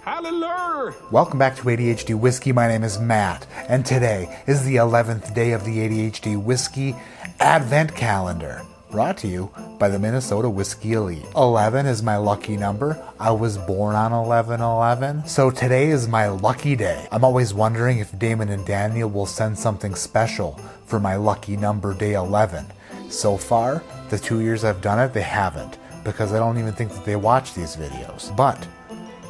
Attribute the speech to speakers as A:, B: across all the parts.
A: Hallelujah!
B: Welcome back to ADHD Whiskey. My name is Matt, and today is the 11th day of the ADHD Whiskey Advent Calendar, brought to you by the Minnesota Whiskey Elite. 11 is my lucky number. I was born on 11/11, so today is my lucky day. I'm always wondering if Damon and Daniel will send something special for my lucky number day 11. So far, the 2 years I've done it, they haven't, because I don't even think that they watch these videos. But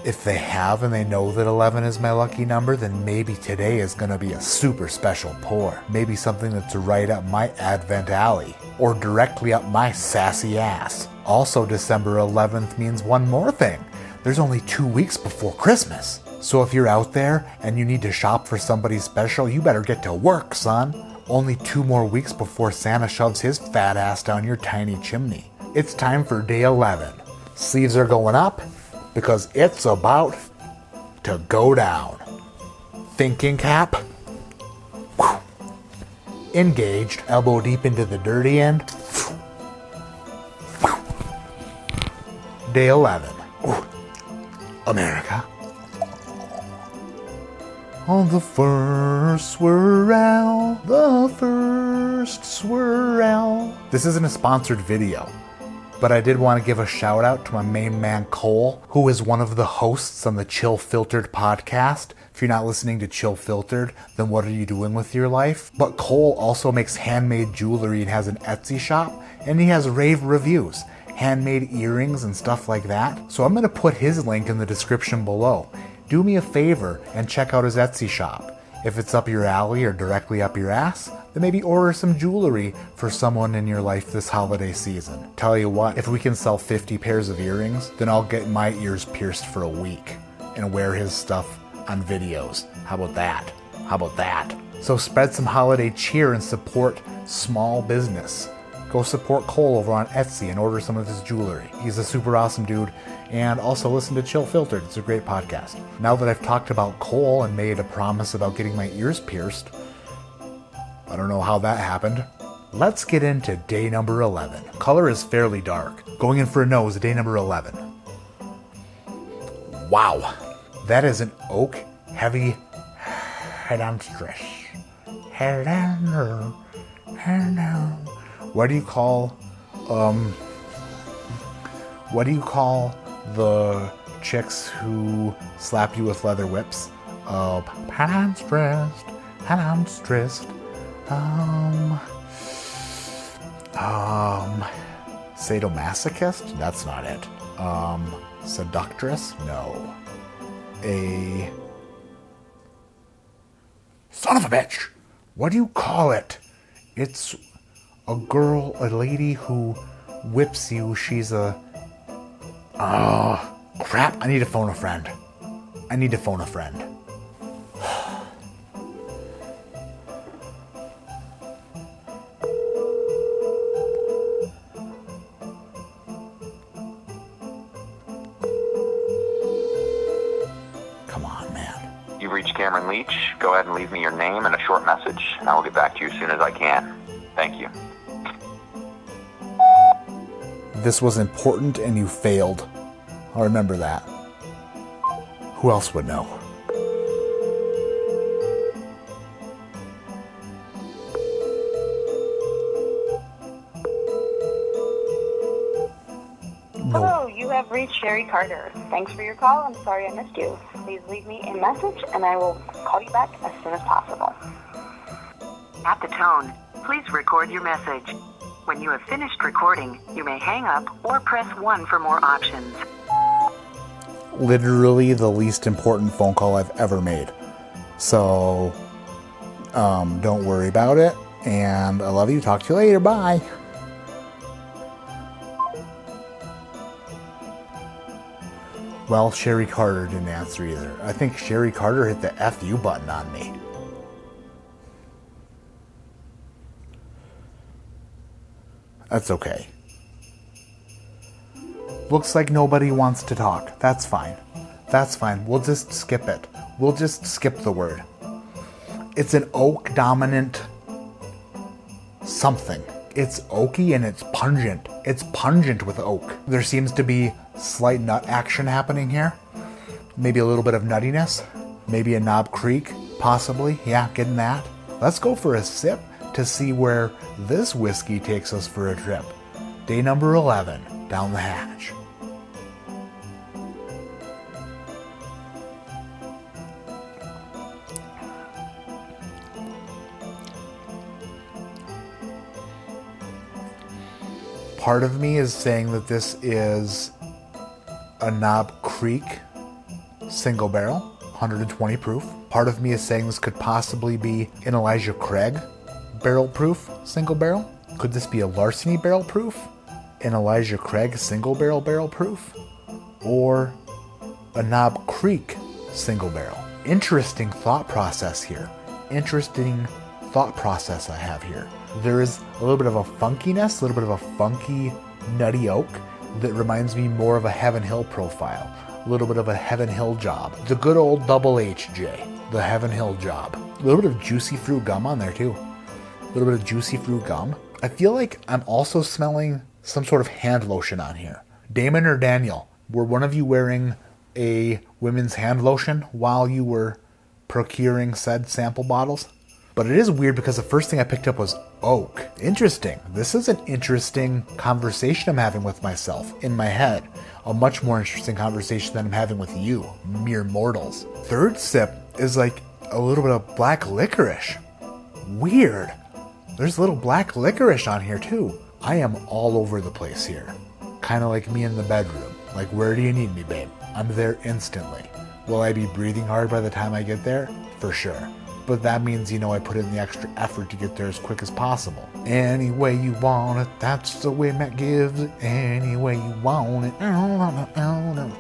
B: if they have and they know that 11 is my lucky number, then maybe today is going to be a super special pour. Maybe something that's right up my Advent alley, or directly up my sassy ass. Also, December 11th means one more thing. There's only 2 weeks before Christmas. So if you're out there and you need to shop for somebody special, you better get to work, son. Only 2 more weeks before Santa shoves his fat ass down your tiny chimney. It's time for day 11. Sleeves are going up, because it's about to go down. Thinking cap. Whew. Engaged, elbow deep into the dirty end. Whew. Day 11. Ooh. America. On the first swirl, the first swirl. This isn't a sponsored video, but I did want to give a shout out to my main man Cole, who is one of the hosts on the Chill Filtered podcast. If you're not listening to Chill Filtered, then what are you doing with your life? But Cole also makes handmade jewelry and has an Etsy shop, and he has rave reviews, handmade earrings and stuff like that. So I'm going to put his link in the description below. Do me a favor and check out his Etsy shop. If it's up your alley or directly up your ass, then maybe order some jewelry for someone in your life this holiday season. Tell you what, if we can sell 50 pairs of earrings, then I'll get my ears pierced for a week and wear his stuff on videos. How about that? How about that? So spread some holiday cheer and support small business. Go support Cole over on Etsy and order some of his jewelry. He's a super awesome dude. And also listen to Chill Filtered. It's a great podcast. Now that I've talked about Cole and made a promise about getting my ears pierced, I don't know how that happened. Let's get into day number 11. Color is fairly dark. Going in for a nose, day number 11. Wow. That is an oak heavy head on stress. Hello. What do you call the chicks who slap you with leather whips? I'm stressed. Sadomasochist? That's not it. Seductress? No. A son of a bitch! What do you call it? It's a girl, a lady who whips you. She's a... crap. I need to phone a friend. Come on, man.
C: You've reached Cameron Leach. Go ahead and leave me your name and a short message, and I will get back to you as soon as I can. Thank you.
B: This was important and you failed. I'll remember that. Who else would know? No.
D: Hello, you have reached Sherry Carter. Thanks for your call. I'm sorry I missed you. Please leave me a message and I will call you back as soon as possible.
E: At the tone, please record your message. When you have finished recording, you may hang up or press 1 for more options.
B: Literally the least important phone call I've ever made. So, don't worry about it. And I love you. Talk to you later. Bye. Well, Sherry Carter didn't answer either. I think Sherry Carter hit the FU button on me. That's okay. Looks like nobody wants to talk. That's fine. We'll just skip it. We'll just skip the word. It's an oak dominant something. It's oaky and it's pungent. It's pungent with oak. There seems to be slight nut action happening here. Maybe a little bit of nuttiness. Maybe a Knob Creek, possibly. Yeah, getting that. Let's go for a sip to see where this whiskey takes us for a trip. Day number 11, down the hatch. Part of me is saying that this is a Knob Creek single barrel, 120 proof. Part of me is saying this could possibly be an Elijah Craig barrel proof single barrel. Could this be a Larceny barrel proof? An Elijah Craig single barrel proof? Or a Knob Creek single barrel? Interesting thought process here. Interesting thought process I have here. There is a little bit of a funkiness, a little bit of a funky nutty oak that reminds me more of a Heaven Hill profile. A little bit of a Heaven Hill job. The good old double HJ, the Heaven Hill job. A little bit of juicy fruit gum on there too. A little bit of juicy fruit gum. I feel like I'm also smelling some sort of hand lotion on here. Damon or Daniel, were one of you wearing a women's hand lotion while you were procuring said sample bottles? But it is weird because the first thing I picked up was oak. Interesting. This is an interesting conversation I'm having with myself in my head. A much more interesting conversation than I'm having with you, mere mortals. Third sip is like a little bit of black licorice. Weird. There's a little black licorice on here too. I am all over the place here. Kind of like me in the bedroom. Like, where do you need me, babe? I'm there instantly. Will I be breathing hard by the time I get there? For sure. But that means, I put in the extra effort to get there as quick as possible. Any way you want it, that's the way Matt gives it. Any way you want it.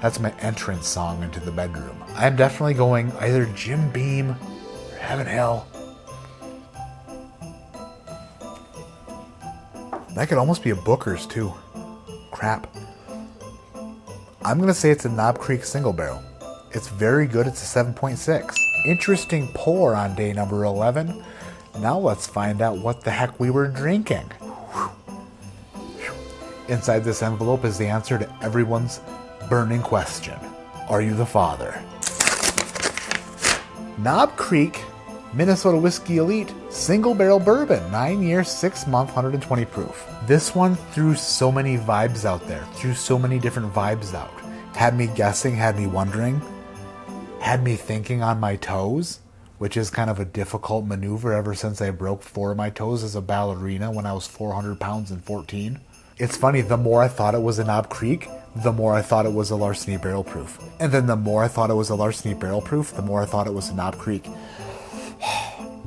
B: That's my entrance song into the bedroom. I'm definitely going either Jim Beam or Heaven Hill. That could almost be a Booker's too. Crap. I'm going to say it's a Knob Creek single barrel. It's very good. It's a 7.6. Interesting pour on day number 11. Now let's find out what the heck we were drinking. Inside this envelope is the answer to everyone's burning question. Are you the father? Knob Creek Minnesota Whiskey Elite Single Barrel Bourbon, 9 year, 6 month, 120 proof. This one threw so many vibes out there, threw so many different vibes out. Had me guessing, had me wondering, had me thinking on my toes, which is kind of a difficult maneuver ever since I broke 4 of my toes as a ballerina when I was 400 pounds and 14. It's funny, the more I thought it was a Knob Creek, the more I thought it was a Larceny barrel proof. And then the more I thought it was a Larceny barrel proof, the more I thought it was a Knob Creek.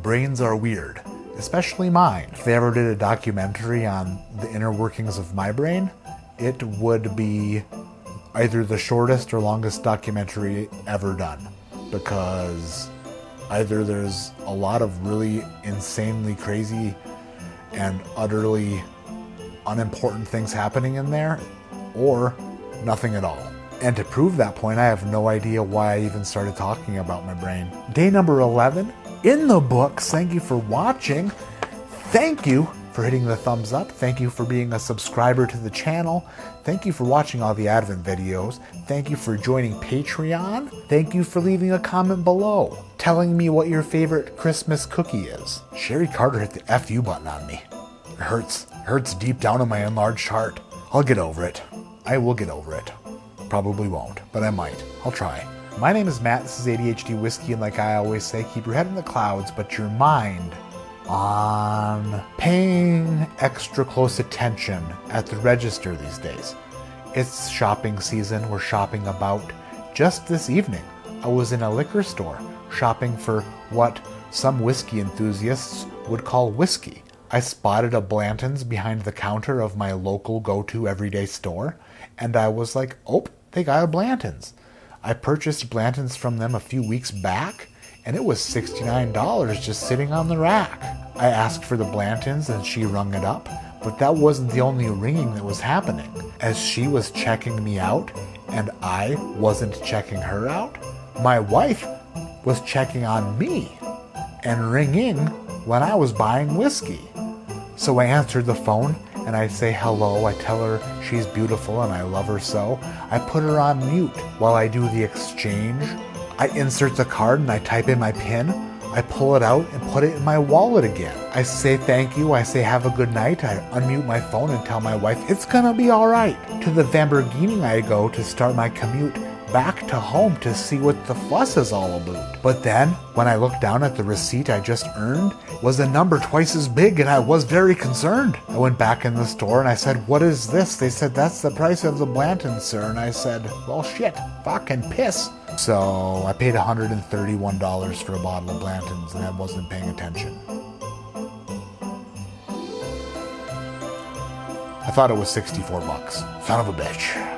B: Brains are weird, especially mine. If they ever did a documentary on the inner workings of my brain, it would be either the shortest or longest documentary ever done, because either there's a lot of really insanely crazy and utterly unimportant things happening in there, or nothing at all. And to prove that point, I have no idea why I even started talking about my brain. Day number 11 in the books. Thank you for watching. Thank you for hitting the thumbs up. Thank you for being a subscriber to the channel. Thank you for watching all the Advent videos. Thank you for joining Patreon. Thank you for leaving a comment below, telling me what your favorite Christmas cookie is. Sherry Carter hit the FU button on me. It hurts. It hurts deep down in my enlarged heart. I'll get over it. I will get over it. Probably won't, but I might. I'll try. My name is Matt. This is ADHD Whiskey, and like I always say, keep your head in the clouds, but your mind on paying extra close attention at the register these days. It's shopping season. We're shopping about. Just this evening, I was in a liquor store shopping for what some whiskey enthusiasts would call whiskey. I spotted a Blanton's behind the counter of my local go-to everyday store, and I was like, oh, they got a Blanton's. I purchased Blanton's from them a few weeks back, and it was $69 just sitting on the rack. I asked for the Blanton's and she rung it up, but that wasn't the only ringing that was happening. As she was checking me out and I wasn't checking her out, my wife was checking on me and ringing when I was buying whiskey. So I answered the phone and I say hello. I tell her she's beautiful and I love her so. I put her on mute while I do the exchange. I insert the card and I type in my PIN. I pull it out and put it in my wallet again. I say thank you, I say have a good night, I unmute my phone and tell my wife it's gonna be alright. To the Lamborghini I go to start my commute back to home to see what the fuss is all about. But then, when I looked down at the receipt I just earned, was a number twice as big and I was very concerned. I went back in the store and I said, what is this? They said, that's the price of the Blanton, sir. And I said, well shit, fucking piss. So I paid $131 for a bottle of Blantons and I wasn't paying attention. I thought it was $64. Son of a bitch.